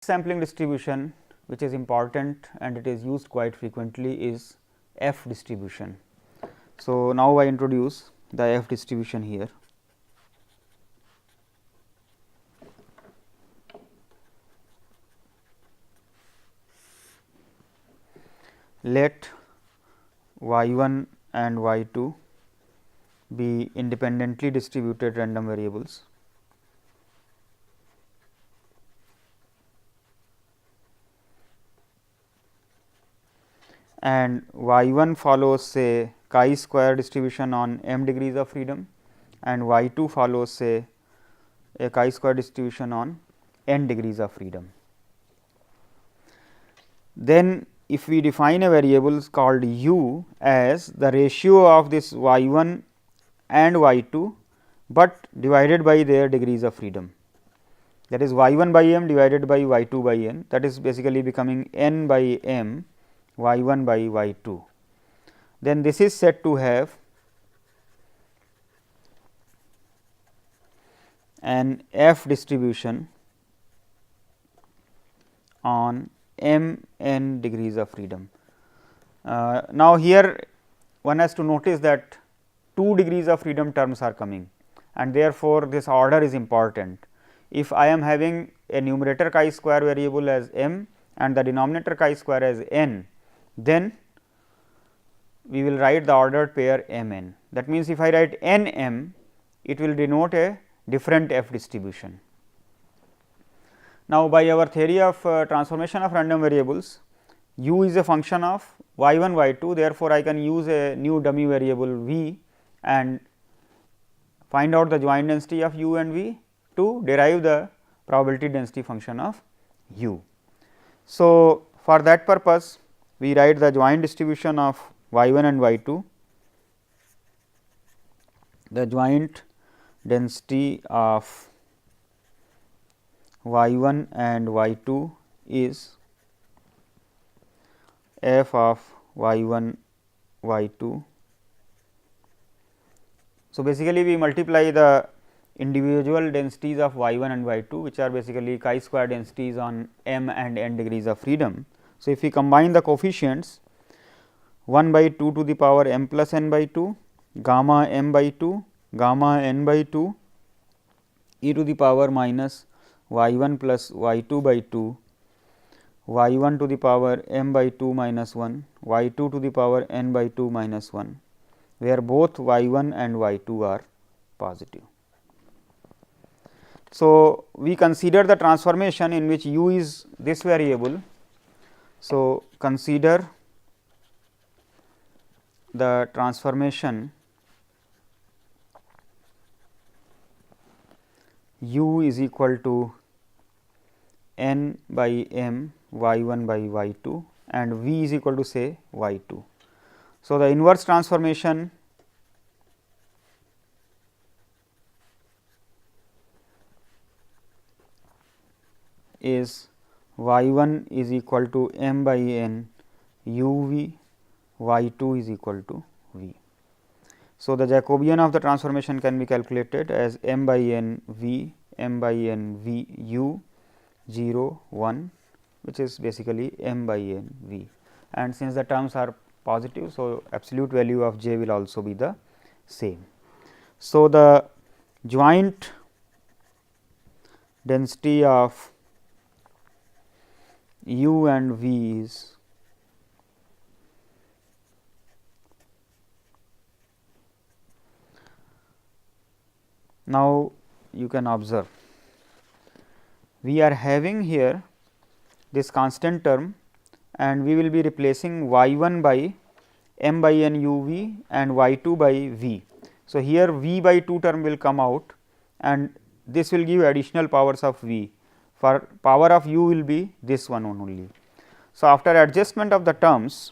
Sampling distribution which is important and it is used quite frequently is F distribution. So, now I introduce the F distribution here. Let y1 and y2 be independently distributed random variables. And y1 follows say chi-square distribution on m degrees of freedom and y2 follows say a chi-square distribution on n degrees of freedom. Then if we define a variable called u as the ratio of this y1 and y2, but divided by their degrees of freedom, that is y1 by m divided by y2 by n, that is basically becoming n by m y1 by y2. Then this is said to have an F distribution on m n degrees of freedom. Now, here one has to notice that 2 degrees of freedom terms are coming and therefore, this order is important. If I am having a numerator chi-square variable as m and the denominator chi-square as n, then we will write the ordered pair m n. That means, if I write n m, it will denote a different F distribution. Now, by our theory of transformation of random variables, u is a function of y1 y2, therefore, I can use a new dummy variable v and find out the joint density of u and v to derive the probability density function of u. So, for that purpose we write the joint distribution of y1 and y2. The joint density of y1 and y2 is f of y1 y2. So, basically we multiply the individual densities of y1 and y2, which are basically chi-square densities on m and n degrees of freedom. So, if we combine the coefficients 1 by 2 to the power m plus n by 2, gamma m by 2, gamma n by 2, e to the power minus y1 plus y2 by 2, y1 to the power m by 2 minus 1, y2 to the power n by 2 minus 1, where both y1 and y2 are positive. So, we consider the transformation in which u is this variable. So, consider the transformation u is equal to n by m y1 by y2 and v is equal to say y2. So, the inverse transformation is y1 is equal to m by n u v, y2 is equal to v. So, the Jacobian of the transformation can be calculated as m by n v, m by n v u 0 1, which is basically m by n v, and since the terms are positive. So, absolute value of j will also be the same. So, the joint density of u and v is now you can observe we are having here this constant term and we will be replacing y1 by m by n u v and y2 by v. So, here v by 2 term will come out and this will give additional powers of v, for power of u will be this one only. So, after adjustment of the terms,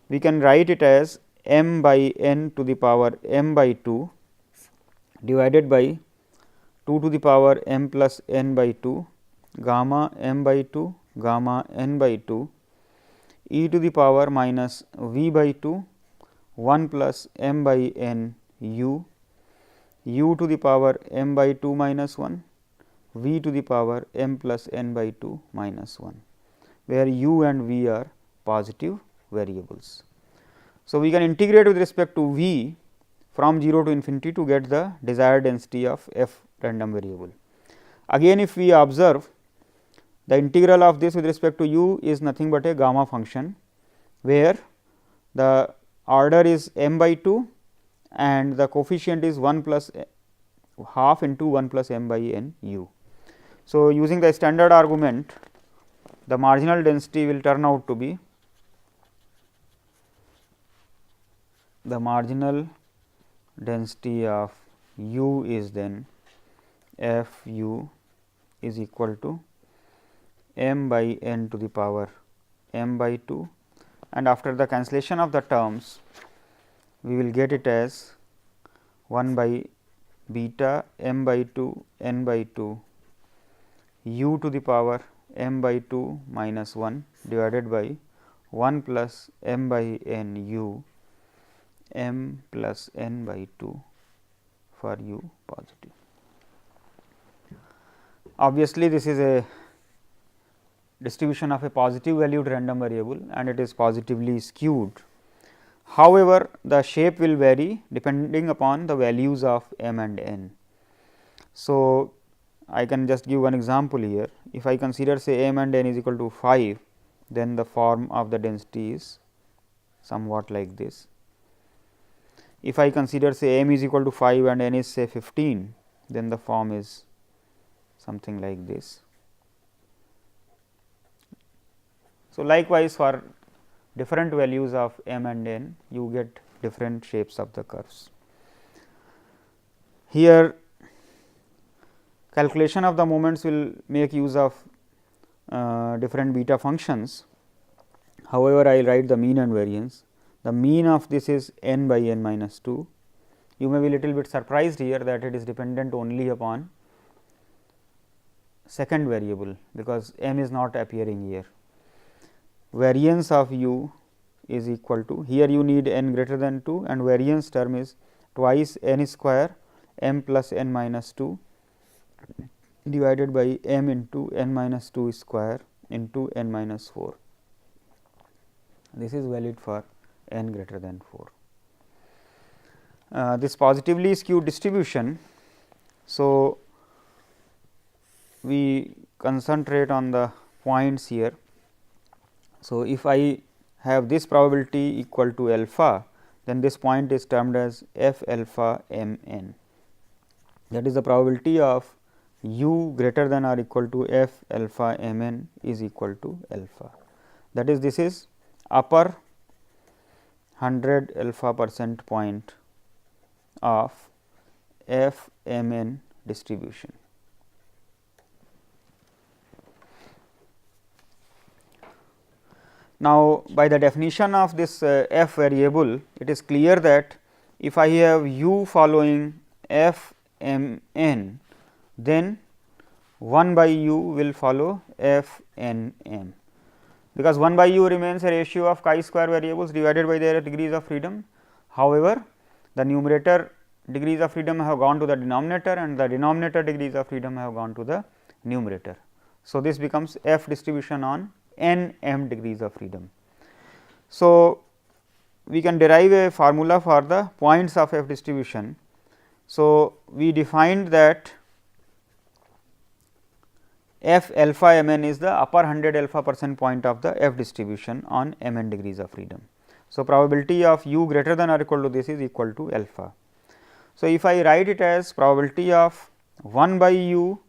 we can write it as m by n to the power m by 2 divided by 2 to the power m plus n by 2 gamma m by 2 gamma n by 2 e to the power minus v by 2 1 plus m by n u, u to the power m by 2 minus 1, v to the power m plus n by 2 minus 1, where u and v are positive variables. So, we can integrate with respect to v from 0 to infinity to get the desired density of f random variable. Again, if we observe, the integral of this with respect to u is nothing but a gamma function, where the order is m by 2 and the coefficient is 1 plus half into 1 plus m by n u. So, using the standard argument, the marginal density will turn out to be the marginal density of u is then f u is equal to m by n to the power m by 2, and after the cancellation of the terms we will get it as 1 by beta m by 2 n by 2 u to the power m by 2 minus 1 divided by 1 plus m by n u m plus n by 2 for u positive. Obviously, this is a distribution of a positive valued random variable and it is positively skewed. However, the shape will vary depending upon the values of m and n. So, I can just give one example here. If I consider say m and n is equal to 5, then the form of the density is somewhat like this. If I consider say m is equal to 5 and n is say 15, then the form is something like this. So, likewise for different values of m and n, you get different shapes of the curves. Here calculation of the moments will make use of different beta functions. However, I will write the mean and variance. The mean of this is n by n minus 2. You may be little bit surprised here that it is dependent only upon second variable, because m is not appearing here. Variance of u is equal to, here you need n greater than 2 and variance term is twice n square m plus n minus 2 divided by m into n minus 2 square into n minus 4. This is valid for n greater than 4. This positively skewed distribution. So, we concentrate on the points here. So, if I have this probability equal to alpha, then this point is termed as f alpha m n. That is the probability of u greater than or equal to f alpha m n is equal to alpha. That is, this is upper 100 alpha percent point of f m n distribution. Now, by the definition of this f variable, it is clear that if I have u following f m n, then 1 by u will follow f n m, because 1 by u remains a ratio of chi square variables divided by their degrees of freedom. However, the numerator degrees of freedom have gone to the denominator and the denominator degrees of freedom have gone to the numerator. So, this becomes f distribution on n m degrees of freedom. So, we can derive a formula for the points of f distribution. So, we defined that f alpha m n is the upper 100 alpha percent point of the f distribution on m n degrees of freedom. So, probability of u greater than or equal to this is equal to alpha. So, if I write it as probability of 1 by u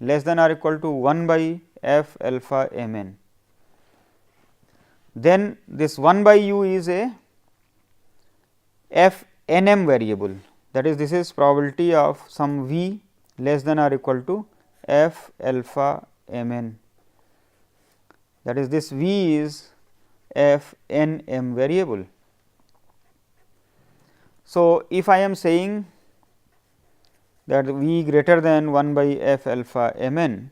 less than or equal to 1 by f alpha m n, then this 1 by u is a f n m variable, that is, this is probability of some v less than or equal to f alpha m n, that is, this v is f n m variable. So, if I am saying that v greater than 1 by f alpha m n,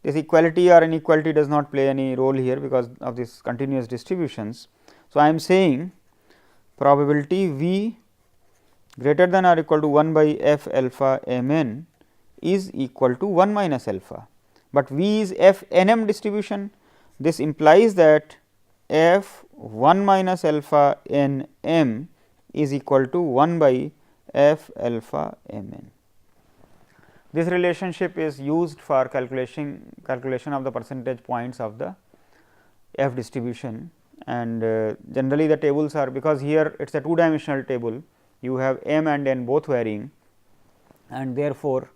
this equality or inequality does not play any role here because of this continuous distributions. So, I am saying probability v greater than or equal to 1 by f alpha m n is equal to 1 minus alpha, but V is f n m distribution. This implies that f 1 minus alpha n m is equal to 1 by f alpha m n. This relationship is used for calculation of the percentage points of the f distribution, and generally the tables are, because here it is a 2 dimensional table, you have m and n both varying, and therefore,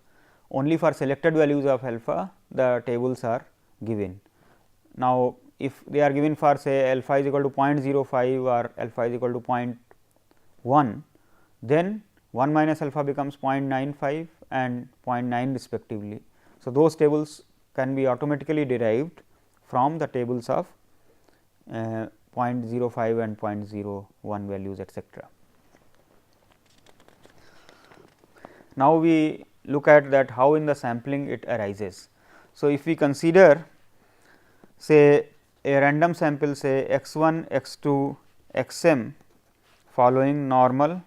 only for selected values of alpha the tables are given. Now, if they are given for say alpha is equal to 0.05 or alpha is equal to 0.1, then 1 minus alpha becomes 0.95 and 0.9 respectively. So, those tables can be automatically derived from the tables of 0.05 and 0.01 values, etcetera. Now, we look at that how in the sampling it arises. So, if we consider say a random sample say x 1, x 2, x m following normal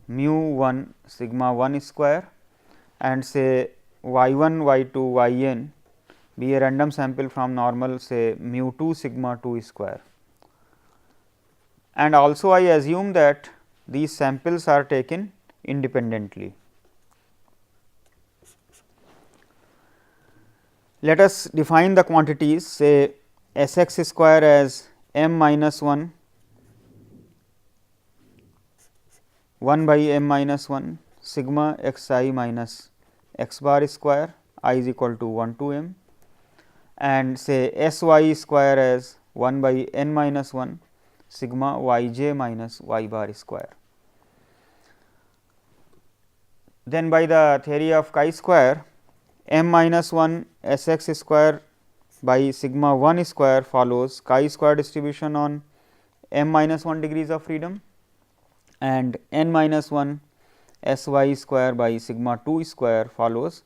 mu 1 sigma 1 square, and say y 1, y 2, y n be a random sample from normal say mu 2 sigma 2 square. And also I assume that these samples are taken independently. Let us define the quantities, say S x square as m minus 1 by m minus 1 sigma x I minus x bar square I is equal to 1 to m, and say S y square as 1 by n minus 1 sigma y j minus y bar square. Then by the theory of chi-square, m minus 1 S x square by sigma 1 square follows chi-square distribution on m minus 1 degrees of freedom, and n minus 1 S y square by sigma 2 square follows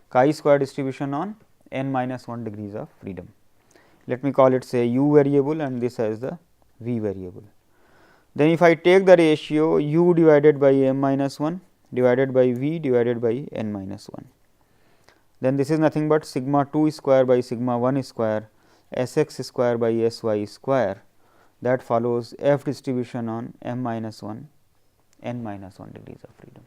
chi-square distribution on n minus 1 degrees of freedom. Let me call it say u variable and this as the v variable. Then if I take the ratio u divided by m minus 1 divided by v divided by n minus 1, then this is nothing but sigma 2 square by sigma 1 square S x square by S y square, that follows f distribution on m minus 1 n minus 1 degrees of freedom.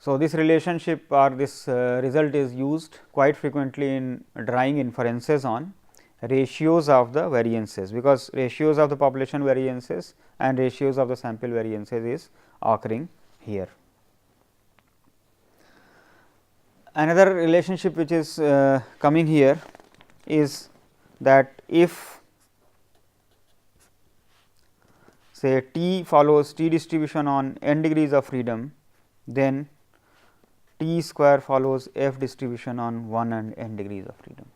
So, this relationship or this result is used quite frequently in drawing inferences on ratios of the variances, because ratios of the population variances and ratios of the sample variances is occurring here. Another relationship which is coming here is that if say t follows t distribution on n degrees of freedom, then t square follows f distribution on 1 and n degrees of freedom.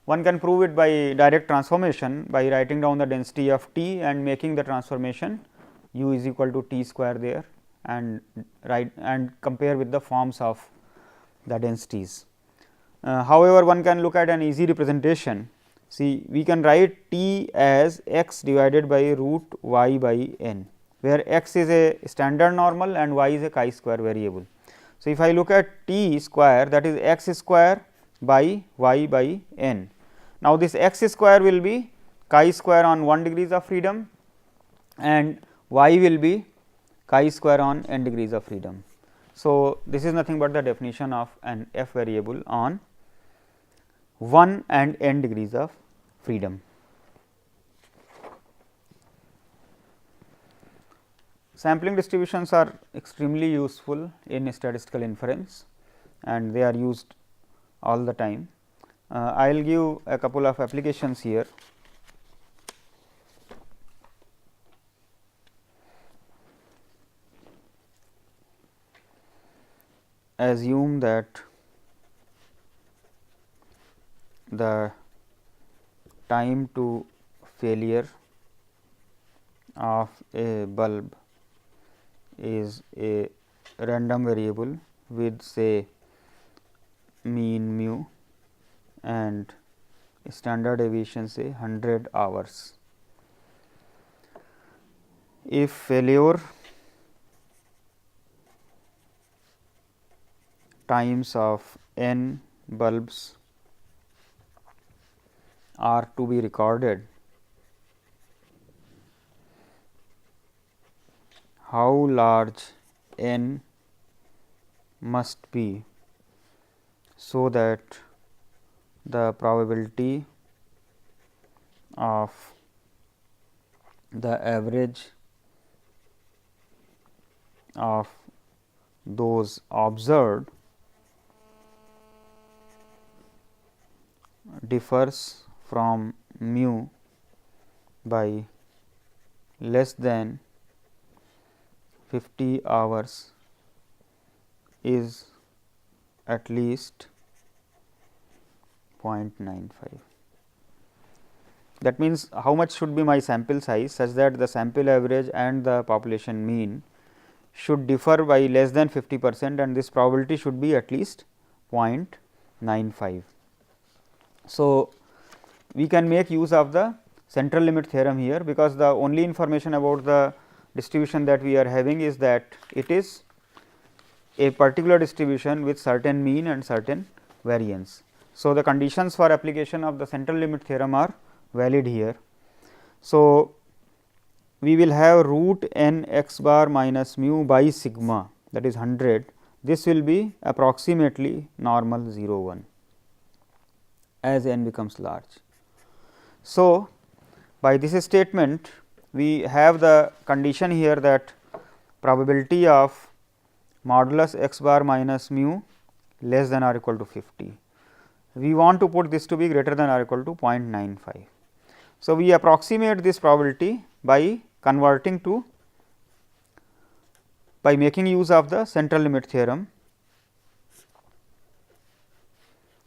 One can prove it by direct transformation by writing down the density of t and making the transformation u is equal to t square there, and write and compare with the forms of the densities. However, one can look at an easy representation. See, we can write t as x divided by root y by n, where x is a standard normal and y is a chi-square variable. So, if I look at t square, that is x square by y by n. Now, this x square will be chi-square on 1 degrees of freedom and y will be chi-square on n degrees of freedom. So, this is nothing but the definition of an f variable on 1 and n degrees of freedom. Sampling distributions are extremely useful in statistical inference and they are used all the time. I will give a couple of applications here. Assume that the time to failure of a bulb is a random variable with say mean mu and standard deviation say 100 hours. If failure times of n bulbs are to be recorded, how large n must be so that the probability of the average of those observed differs from mu by less than 50 hours is at least 0.95. That means, how much should be my sample size such that the sample average and the population mean should differ by less than 50% and this probability should be at least 0.95. So, we can make use of the central limit theorem here, because the only information about the distribution that we are having is that it is a particular distribution with certain mean and certain variance. So, the conditions for application of the central limit theorem are valid here. So, we will have root n x bar minus mu by sigma, that is 100. This will be approximately normal 0 1 as n becomes large. So, by this statement we have the condition here that probability of modulus x bar minus mu less than or equal to 50. We want to put this to be greater than or equal to 0.95. So, we approximate this probability by converting to, by making use of the central limit theorem.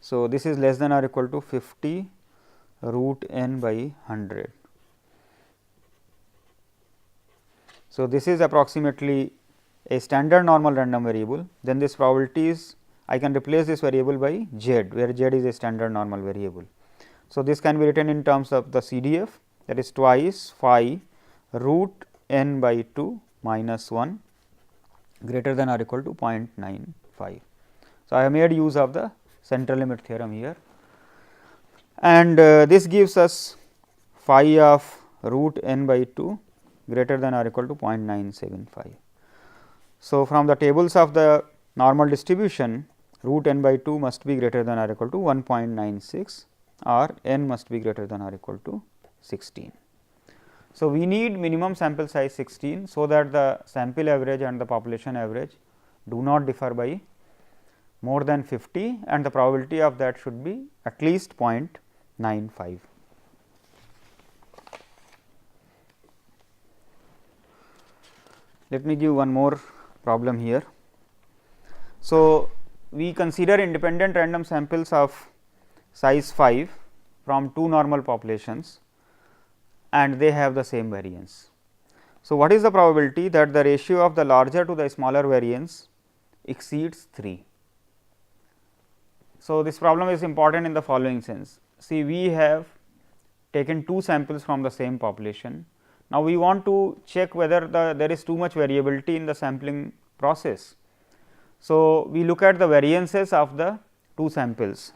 So, this is less than or equal to 50 root n by 100. So, this is approximately a standard normal random variable, then this probability is, I can replace this variable by z, where z is a standard normal variable. So, this can be written in terms of the CDF, that is twice phi root n by 2 minus 1 greater than or equal to 0.95. So, I have made use of the central limit theorem here, and this gives us phi of root n by 2 greater than or equal to 0.975. So, from the tables of the normal distribution, root n by 2 must be greater than or equal to 1.96 or n must be greater than or equal to 16. So, we need minimum sample size 16, so that the sample average and the population average do not differ by more than 50 and the probability of that should be at least 0.95. Let me give one more problem here. So, we consider independent random samples of size 5 from two normal populations and they have the same variance. So, what is the probability that the ratio of the larger to the smaller variance exceeds 3? So, this problem is important in the following sense. See, we have taken two samples from the same population. Now, we want to check whether there is too much variability in the sampling process. So, we look at the variances of the two samples,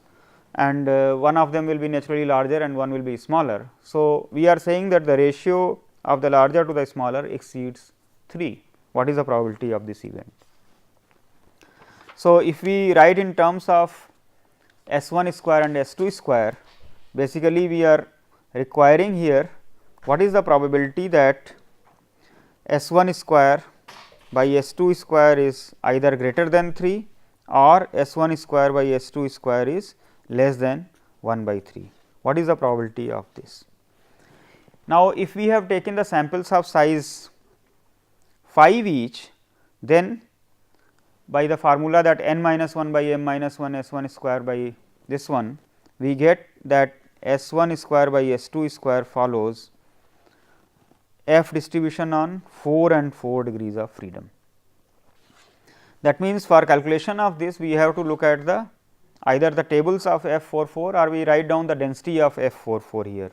and one of them will be naturally larger and one will be smaller. So, we are saying that the ratio of the larger to the smaller exceeds 3. What is the probability of this event? So, if we write in terms of S 1 square and S 2 square, basically we are requiring here what is the probability that S 1 square by S 2 square is either greater than 3 or S 1 square by S 2 square is less than 1 by 3. What is the probability of this? Now, if we have taken the samples of size 5 each, then by the formula that n minus 1 by m minus 1 S 1 square by this one, we get that S 1 square by S 2 square follows f distribution on 4 and 4 degrees of freedom. That means, for calculation of this we have to look at the either the tables of F 4 4 or we write down the density of F 4 4 here.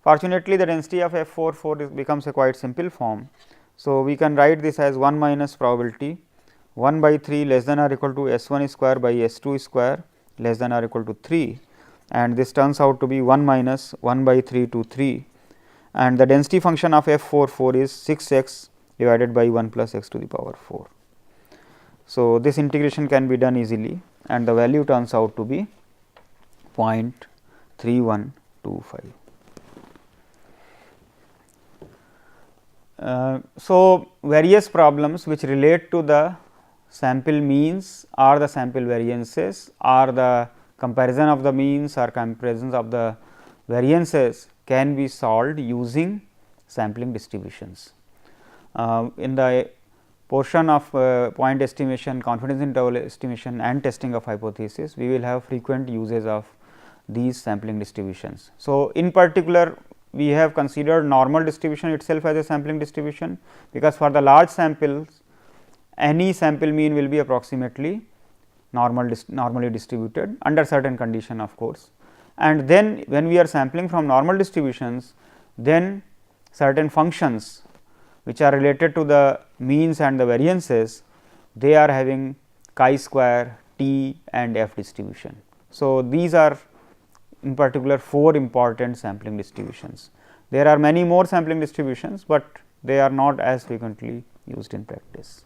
Fortunately, the density of F 4 4 becomes a quite simple form. So, we can write this as 1 minus probability 1 by 3 less than or equal to S 1 square by S 2 square less than or equal to 3, and this turns out to be 1 minus 1 by 3 to 3, and the density function of f 4 is 6 x divided by 1 plus x to the power 4. So, this integration can be done easily and the value turns out to be 0.3125. So, various problems which relate to the sample means or the sample variances or the comparison of the means or comparisons of the variances can be solved using sampling distributions. In the portion of point estimation, confidence interval estimation and testing of hypothesis, we will have frequent uses of these sampling distributions. So, in particular we have considered normal distribution itself as a sampling distribution, because for the large samples any sample mean will be approximately normally distributed under certain condition of course. And then when we are sampling from normal distributions, then certain functions which are related to the means and the variances, they are having chi-square, t and f distribution. So, these are in particular 4 important sampling distributions. There are many more sampling distributions, but they are not as frequently used in practice.